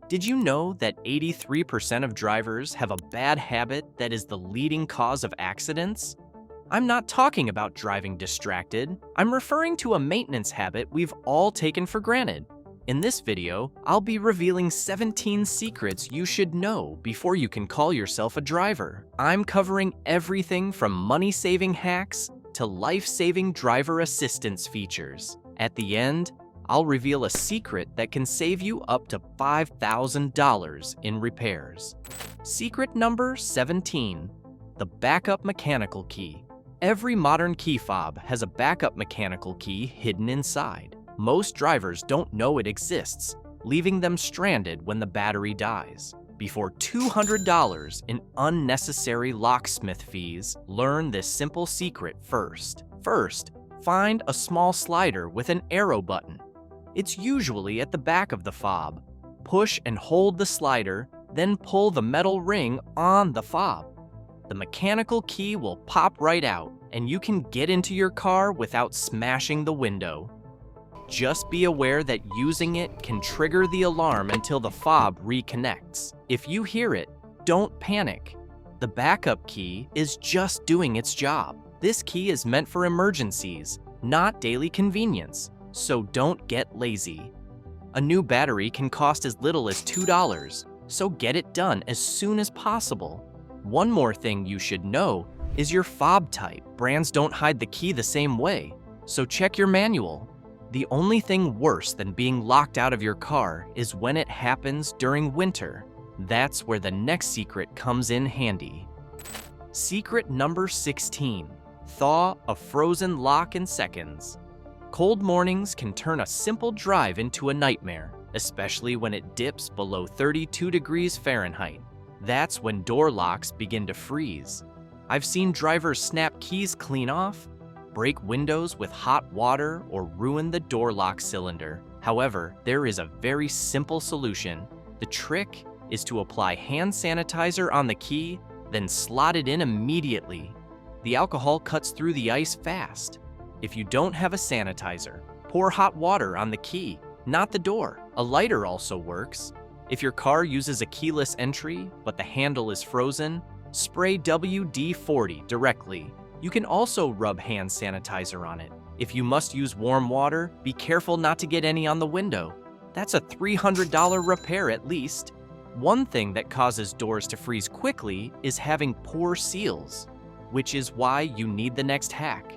Did you know that 83% of drivers have a bad habit that is the leading cause of accidents? I'm not talking about driving distracted. I'm referring to a maintenance habit we've all taken for granted. In this video, I'll be revealing 17 secrets you should know before you can call yourself a driver. I'm covering everything from money-saving hacks to life-saving driver assistance features. At the end, I'll reveal a secret that can save you up to $5,000 in repairs. Secret number 17, the backup mechanical key. Every modern key fob has a backup mechanical key hidden inside. Most drivers don't know it exists, leaving them stranded when the battery dies. Before $200 in unnecessary locksmith fees, learn this simple secret first. First, find a small slider with an arrow button. It's usually at the back of the fob. Push and hold the slider, then pull the metal ring on the fob. The mechanical key will pop right out, and you can get into your car without smashing the window. Just be aware that using it can trigger the alarm until the fob reconnects. If you hear it, don't panic. The backup key is just doing its job. This key is meant for emergencies, not daily convenience, so don't get lazy. A new battery can cost as little as $2, so get it done as soon as possible. One more thing you should know is your fob type. Brands don't hide the key the same way, so check your manual. The only thing worse than being locked out of your car is when it happens during winter. That's where the next secret comes in handy. Secret number 16, thaw a frozen lock in seconds. Cold mornings can turn a simple drive into a nightmare, especially when it dips below 32 degrees Fahrenheit. That's when door locks begin to freeze. I've seen drivers snap keys clean off, break windows with hot water, or ruin the door lock cylinder. However, there is a very simple solution. The trick is to apply hand sanitizer on the key, then slot it in immediately. The alcohol cuts through the ice fast. If you don't have a sanitizer, pour hot water on the key, not the door. A lighter also works. If your car uses a keyless entry, but the handle is frozen, spray WD-40 directly. You can also rub hand sanitizer on it. If you must use warm water, be careful not to get any on the window. That's a $300 repair at least. One thing that causes doors to freeze quickly is having poor seals, which is why you need the next hack.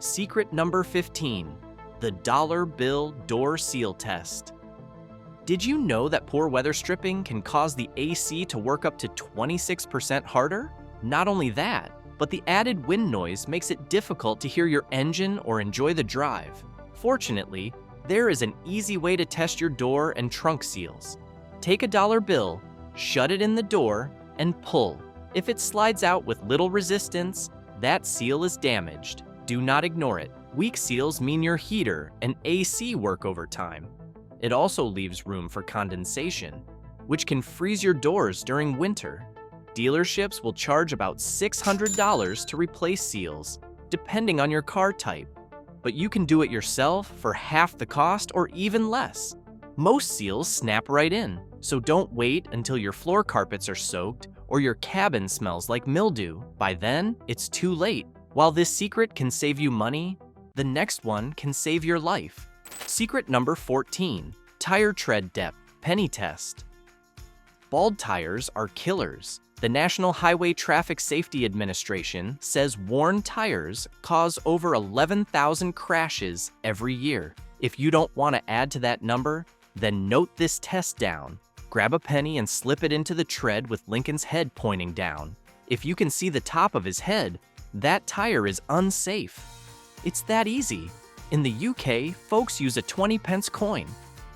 Secret number 15, the dollar bill door seal test. Did you know that poor weather stripping can cause the AC to work up to 26% harder? Not only that, but the added wind noise makes it difficult to hear your engine or enjoy the drive. Fortunately, there is an easy way to test your door and trunk seals. Take a dollar bill, shut it in the door, and pull. If it slides out with little resistance, that seal is damaged. Do not ignore it. Weak seals mean your heater and AC work overtime. It also leaves room for condensation, which can freeze your doors during winter. Dealerships will charge about $600 to replace seals, depending on your car type. But you can do it yourself for half the cost or even less. Most seals snap right in, so don't wait until your floor carpets are soaked or your cabin smells like mildew. By then, it's too late. While this secret can save you money, the next one can save your life. Secret number 14, tire tread depth penny test. Bald tires are killers. The National Highway Traffic Safety Administration says worn tires cause over 11,000 crashes every year. If you don't want to add to that number, then note this test down. Grab a penny and slip it into the tread with Lincoln's head pointing down. If you can see the top of his head, that tire is unsafe. It's that easy. In the UK, folks use a 20-pence coin.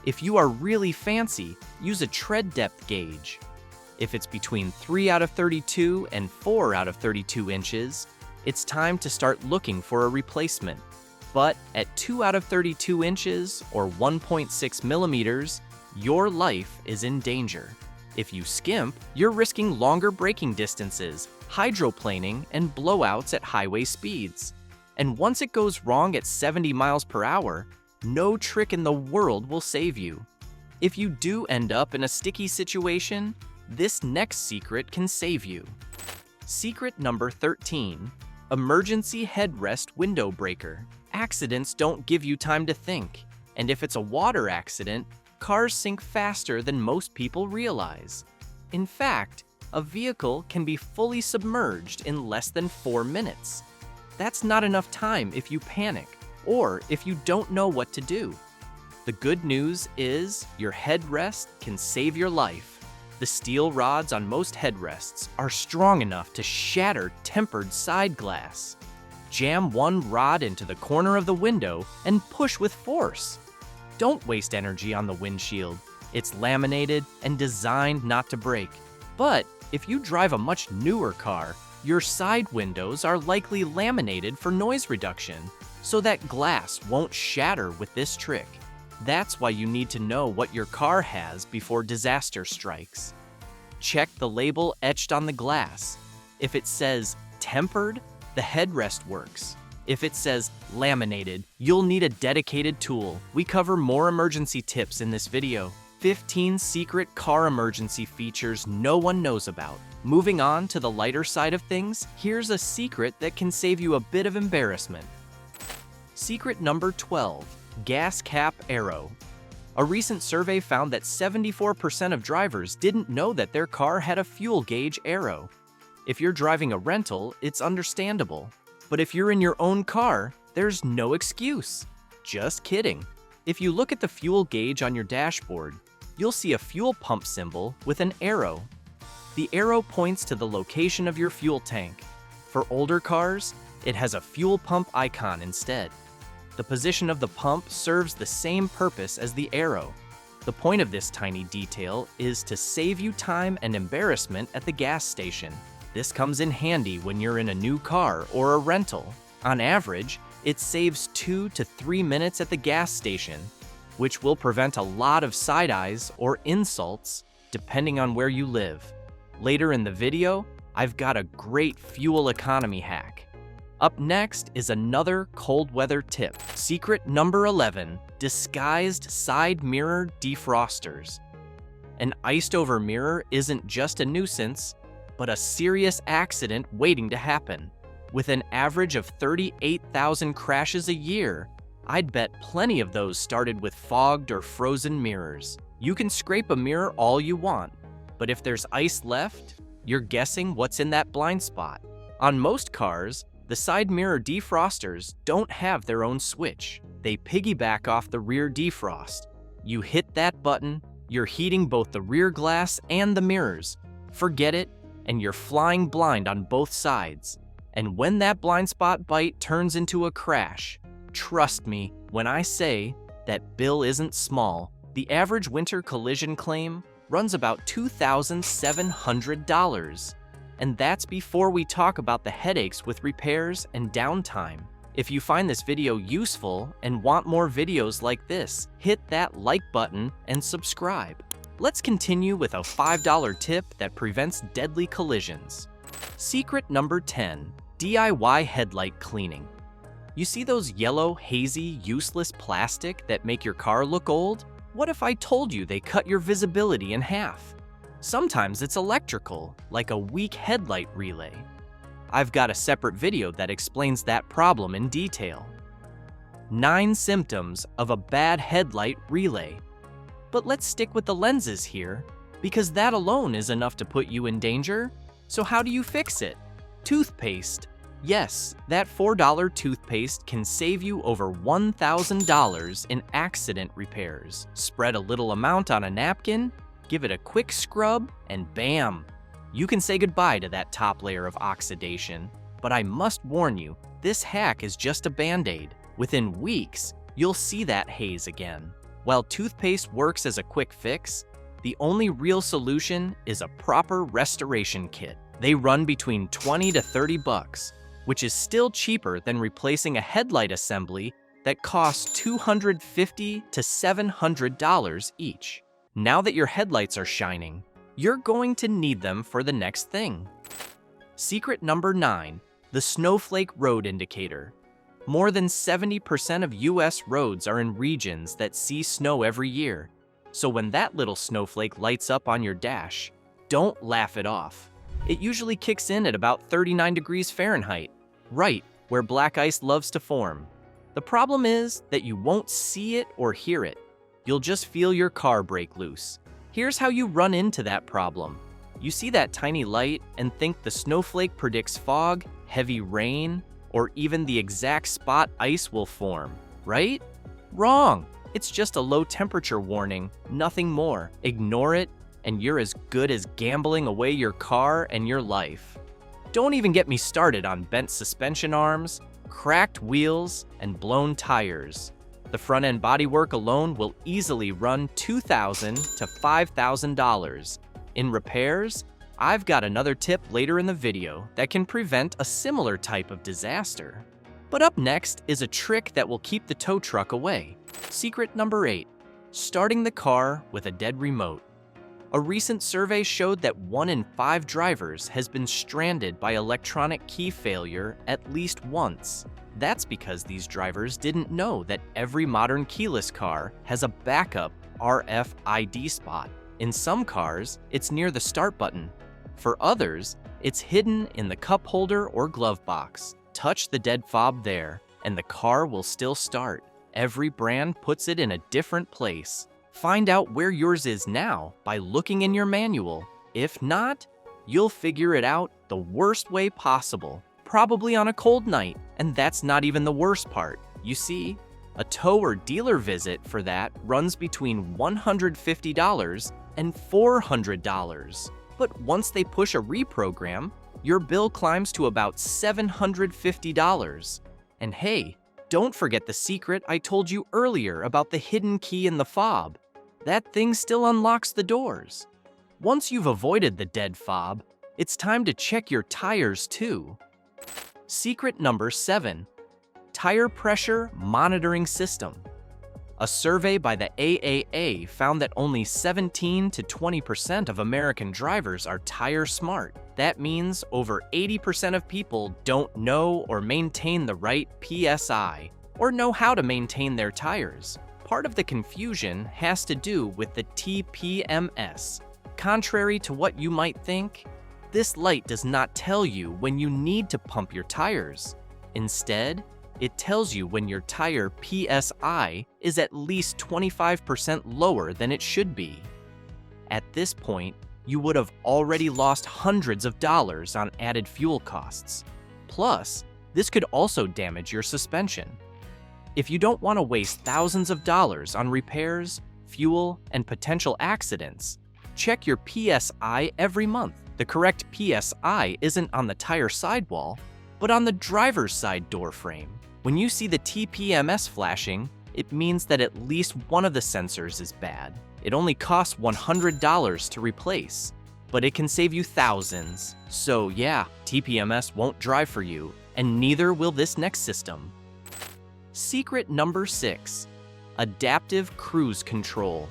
If you are really fancy, use a tread depth gauge. If it's between 3 out of 32 and 4 out of 32 inches, it's time to start looking for a replacement. But at 2 out of 32 inches or 1.6 millimeters, your life is in danger. If you skimp, you're risking longer braking distances, hydroplaning, and blowouts at highway speeds. And once it goes wrong at 70 miles per hour, no trick in the world will save you. If you do end up in a sticky situation, this next secret can save you. Secret number 13. Emergency headrest window breaker. Accidents don't give you time to think, and if it's a water accident, cars sink faster than most people realize. In fact, a vehicle can be fully submerged in less than 4 minutes. That's not enough time if you panic, or if you don't know what to do. The good news is your headrest can save your life. The steel rods on most headrests are strong enough to shatter tempered side glass. Jam one rod into the corner of the window and push with force. Don't waste energy on the windshield. It's laminated and designed not to break. But if you drive a much newer car, your side windows are likely laminated for noise reduction, so that glass won't shatter with this trick. That's why you need to know what your car has before disaster strikes. Check the label etched on the glass. If it says tempered, the headrest works. If it says laminated, you'll need a dedicated tool. We cover more emergency tips in this video. 15 secret car emergency features no one knows about. Moving on to the lighter side of things, here's a secret that can save you a bit of embarrassment. Secret number 12. Gas cap arrow. A recent survey found that 74% of drivers didn't know that their car had a fuel gauge arrow. If you're driving a rental, it's understandable. But if you're in your own car, there's no excuse. Just kidding. If you look at the fuel gauge on your dashboard, you'll see a fuel pump symbol with an arrow. The arrow points to the location of your fuel tank. For older cars, it has a fuel pump icon instead. The position of the pump serves the same purpose as the arrow. The point of this tiny detail is to save you time and embarrassment at the gas station. This comes in handy when you're in a new car or a rental. On average, it saves 2 to 3 minutes at the gas station, which will prevent a lot of side eyes or insults depending on where you live. Later in the video, I've got a great fuel economy hack. Up next is another cold weather tip. Secret number 11, disguised side mirror defrosters. An iced over mirror isn't just a nuisance, but a serious accident waiting to happen. With an average of 38,000 crashes a year, I'd bet plenty of those started with fogged or frozen mirrors. You can scrape a mirror all you want, but if there's ice left, you're guessing what's in that blind spot. On most cars, the side mirror defrosters don't have their own switch. They piggyback off the rear defrost. You hit that button, you're heating both the rear glass and the mirrors. Forget it, and you're flying blind on both sides. And when that blind spot bite turns into a crash, trust me when I say that bill isn't small. The average winter collision claim runs about $2,700. And that's before we talk about the headaches with repairs and downtime. If you find this video useful and want more videos like this, hit that like button and subscribe. Let's continue with a $5 tip that prevents deadly collisions. Secret number 10, DIY headlight cleaning. You see those yellow, hazy, useless plastic that make your car look old? What if I told you they cut your visibility in half? Sometimes it's electrical, like a weak headlight relay. I've got a separate video that explains that problem in detail. 9 symptoms of a bad headlight relay. But let's stick with the lenses here, because that alone is enough to put you in danger. So how do you fix it? Toothpaste. Yes, that $4 toothpaste can save you over $1,000 in accident repairs. Spread a little amount on a napkin, give it a quick scrub, and bam! You can say goodbye to that top layer of oxidation. But I must warn you, this hack is just a band-aid. Within weeks, you'll see that haze again. While toothpaste works as a quick fix, the only real solution is a proper restoration kit. They run between $20 to $30, which is still cheaper than replacing a headlight assembly that costs $250 to $700 each. Now that your headlights are shining, you're going to need them for the next thing. Secret number 9, the snowflake road indicator. More than 70% of US roads are in regions that see snow every year. So when that little snowflake lights up on your dash, don't laugh it off. It usually kicks in at about 39 degrees Fahrenheit, right where black ice loves to form. The problem is that you won't see it or hear it. You'll just feel your car break loose. Here's how you run into that problem. You see that tiny light and think the snowflake predicts fog, heavy rain, or even the exact spot ice will form, right? Wrong! It's just a low temperature warning, nothing more. Ignore it, and you're as good as gambling away your car and your life. Don't even get me started on bent suspension arms, cracked wheels, and blown tires. The front-end bodywork alone will easily run $2,000 to $5,000. In repairs, I've got another tip later in the video that can prevent a similar type of disaster. But up next is a trick that will keep the tow truck away. Secret number 8, starting the car with a dead remote. A recent survey showed that 1 in 5 drivers has been stranded by electronic key failure at least once. That's because these drivers didn't know that every modern keyless car has a backup RFID spot. In some cars, it's near the start button. For others, it's hidden in the cup holder or glove box. Touch the dead fob there, and the car will still start. Every brand puts it in a different place. Find out where yours is now by looking in your manual. If not, you'll figure it out the worst way possible, probably on a cold night, and that's not even the worst part. You see, a tow or dealer visit for that runs between $150 and $400. But once they push a reprogram, your bill climbs to about $750. And hey, don't forget the secret I told you earlier about the hidden key in the fob. That thing still unlocks the doors. Once you've avoided the dead fob, it's time to check your tires too. Secret number 7, tire pressure monitoring system. A survey by the AAA found that only 17 to 20% of American drivers are tire smart. That means over 80% of people don't know or maintain the right PSI, or know how to maintain their tires. Part of the confusion has to do with the TPMS. Contrary to what you might think, this light does not tell you when you need to pump your tires. Instead, it tells you when your tire PSI is at least 25% lower than it should be. At this point, you would have already lost hundreds of dollars on added fuel costs. Plus, this could also damage your suspension. If you don't want to waste thousands of dollars on repairs, fuel, and potential accidents, check your PSI every month. The correct PSI isn't on the tire sidewall, but on the driver's side door frame. When you see the TPMS flashing, it means that at least one of the sensors is bad. It only costs $100 to replace, but it can save you thousands. So yeah, TPMS won't drive for you, and neither will this next system. Secret number 6, adaptive cruise control.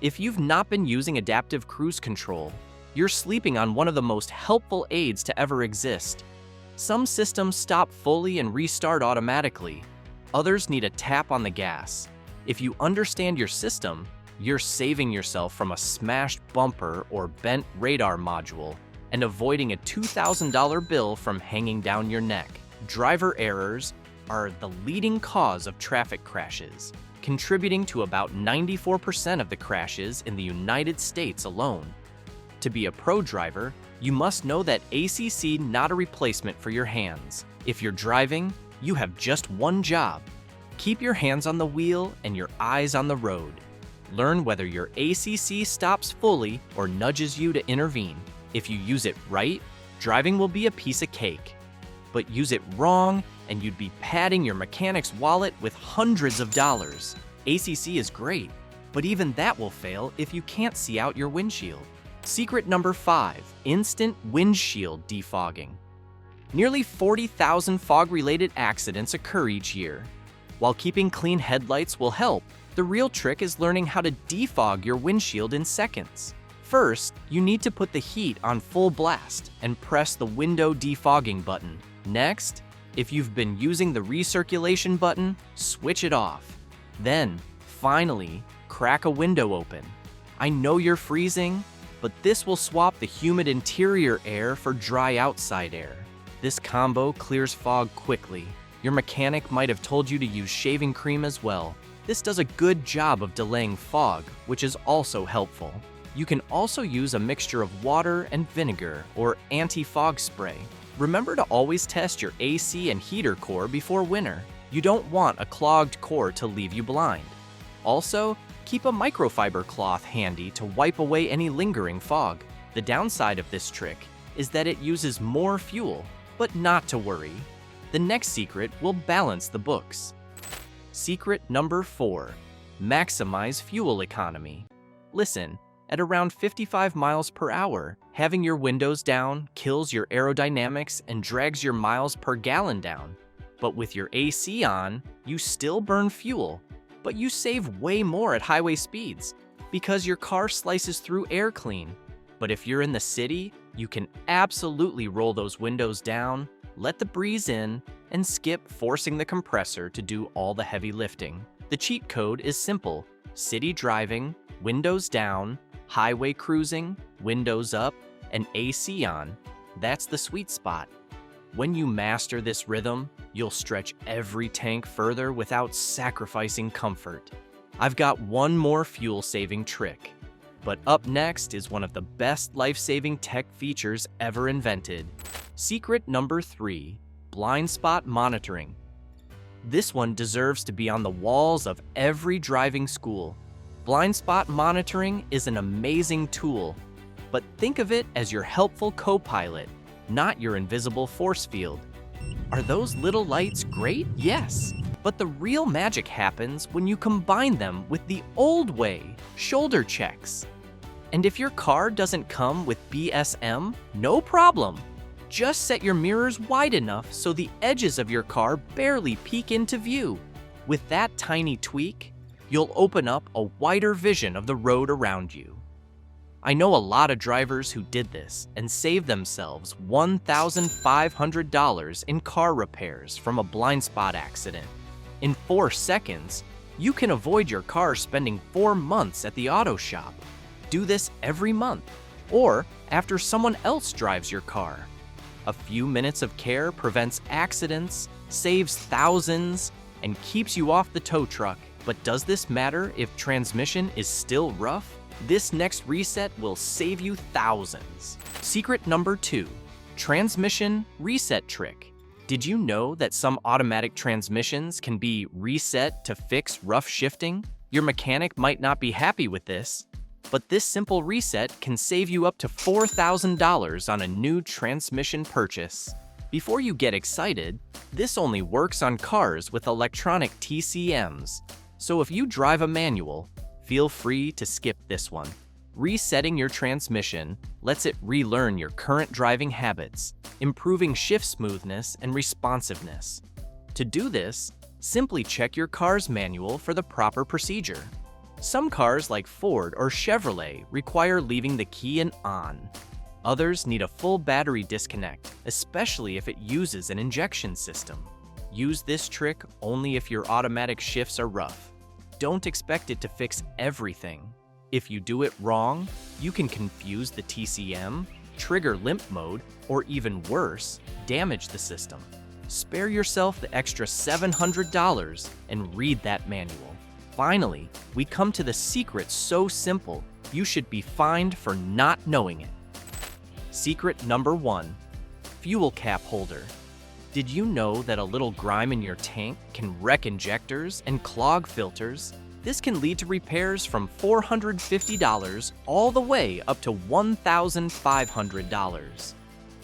If you've not been using adaptive cruise control, you're sleeping on one of the most helpful aids to ever exist. Some systems stop fully and restart automatically. Others need a tap on the gas. If you understand your system, you're saving yourself from a smashed bumper or bent radar module and avoiding a $2,000 bill from hanging down your neck. Driver errors are the leading cause of traffic crashes, contributing to about 94% of the crashes in the United States alone. To be a pro driver, you must know that ACC not a replacement for your hands. If you're driving, you have just one job. Keep your hands on the wheel and your eyes on the road. Learn whether your ACC stops fully or nudges you to intervene. If you use it right, driving will be a piece of cake. But use it wrong, and you'd be padding your mechanic's wallet with hundreds of dollars. ACC is great, but even that will fail if you can't see out your windshield. Secret number 5, instant windshield defogging. Nearly 40,000 fog-related accidents occur each year. While keeping clean headlights will help, the real trick is learning how to defog your windshield in seconds. First, you need to put the heat on full blast and press the window defogging button. Next, if you've been using the recirculation button, switch it off. Then, finally, crack a window open. I know you're freezing, but this will swap the humid interior air for dry outside air. This combo clears fog quickly. Your mechanic might have told you to use shaving cream as well. This does a good job of delaying fog, which is also helpful. You can also use a mixture of water and vinegar or anti-fog spray. Remember to always test your AC and heater core before winter. You don't want a clogged core to leave you blind. Also, keep a microfiber cloth handy to wipe away any lingering fog. The downside of this trick is that it uses more fuel, but not to worry. The next secret will balance the books. Secret number 4, maximize fuel economy. Listen, at around 55 miles per hour, having your windows down kills your aerodynamics and drags your miles per gallon down. But with your AC on, you still burn fuel, but you save way more at highway speeds because your car slices through air clean. But if you're in the city, you can absolutely roll those windows down, let the breeze in, and skip forcing the compressor to do all the heavy lifting. The cheat code is simple: city driving, windows down, highway cruising, windows up, and AC on. That's the sweet spot. When you master this rhythm, you'll stretch every tank further without sacrificing comfort. I've got one more fuel-saving trick, but up next is one of the best life-saving tech features ever invented. Secret number 3, blind spot monitoring. This one deserves to be on the walls of every driving school. Blind spot monitoring is an amazing tool, but think of it as your helpful co-pilot, not your invisible force field. Are those little lights great? Yes, but the real magic happens when you combine them with the old way, shoulder checks. And if your car doesn't come with BSM, no problem. Just set your mirrors wide enough so the edges of your car barely peek into view. With that tiny tweak, you'll open up a wider vision of the road around you. I know a lot of drivers who did this and saved themselves $1,500 in car repairs from a blind spot accident. In 4 seconds, you can avoid your car spending 4 months at the auto shop. Do this every month, or after someone else drives your car. A few minutes of care prevents accidents, saves thousands, and keeps you off the tow truck. But does this matter if transmission is still rough? This next reset will save you thousands. Secret number 2, transmission reset trick. Did you know that some automatic transmissions can be reset to fix rough shifting? Your mechanic might not be happy with this, but this simple reset can save you up to $4,000 on a new transmission purchase. Before you get excited, this only works on cars with electronic TCMs. So if you drive a manual, feel free to skip this one. Resetting your transmission lets it relearn your current driving habits, improving shift smoothness and responsiveness. To do this, simply check your car's manual for the proper procedure. Some cars like Ford or Chevrolet require leaving the key in on. Others need a full battery disconnect, especially if it uses an injection system. Use this trick only if your automatic shifts are rough. Don't expect it to fix everything. If you do it wrong, you can confuse the TCM, trigger limp mode, or even worse, damage the system. Spare yourself the extra $700 and read that manual. Finally, we come to the secret so simple, you should be fined for not knowing it. Secret number 1, fuel cap holder. Did you know that a little grime in your tank can wreck injectors and clog filters? This can lead to repairs from $450 all the way up to $1,500.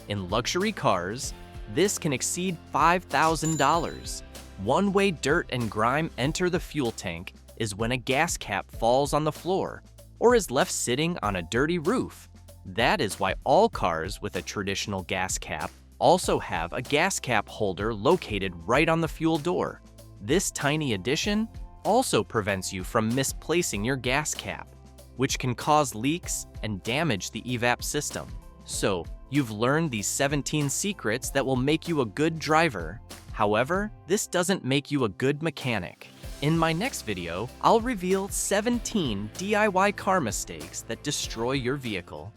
In luxury cars, this can exceed $5,000. One way dirt and grime enter the fuel tank is when a gas cap falls on the floor or is left sitting on a dirty roof. That is why all cars with a traditional gas cap also have a gas cap holder located right on the fuel door. This tiny addition also prevents you from misplacing your gas cap, which can cause leaks and damage the evap system. So, you've learned these 17 secrets that will make you a good driver. However, this doesn't make you a good mechanic. In my next video, I'll reveal 17 DIY car mistakes that destroy your vehicle.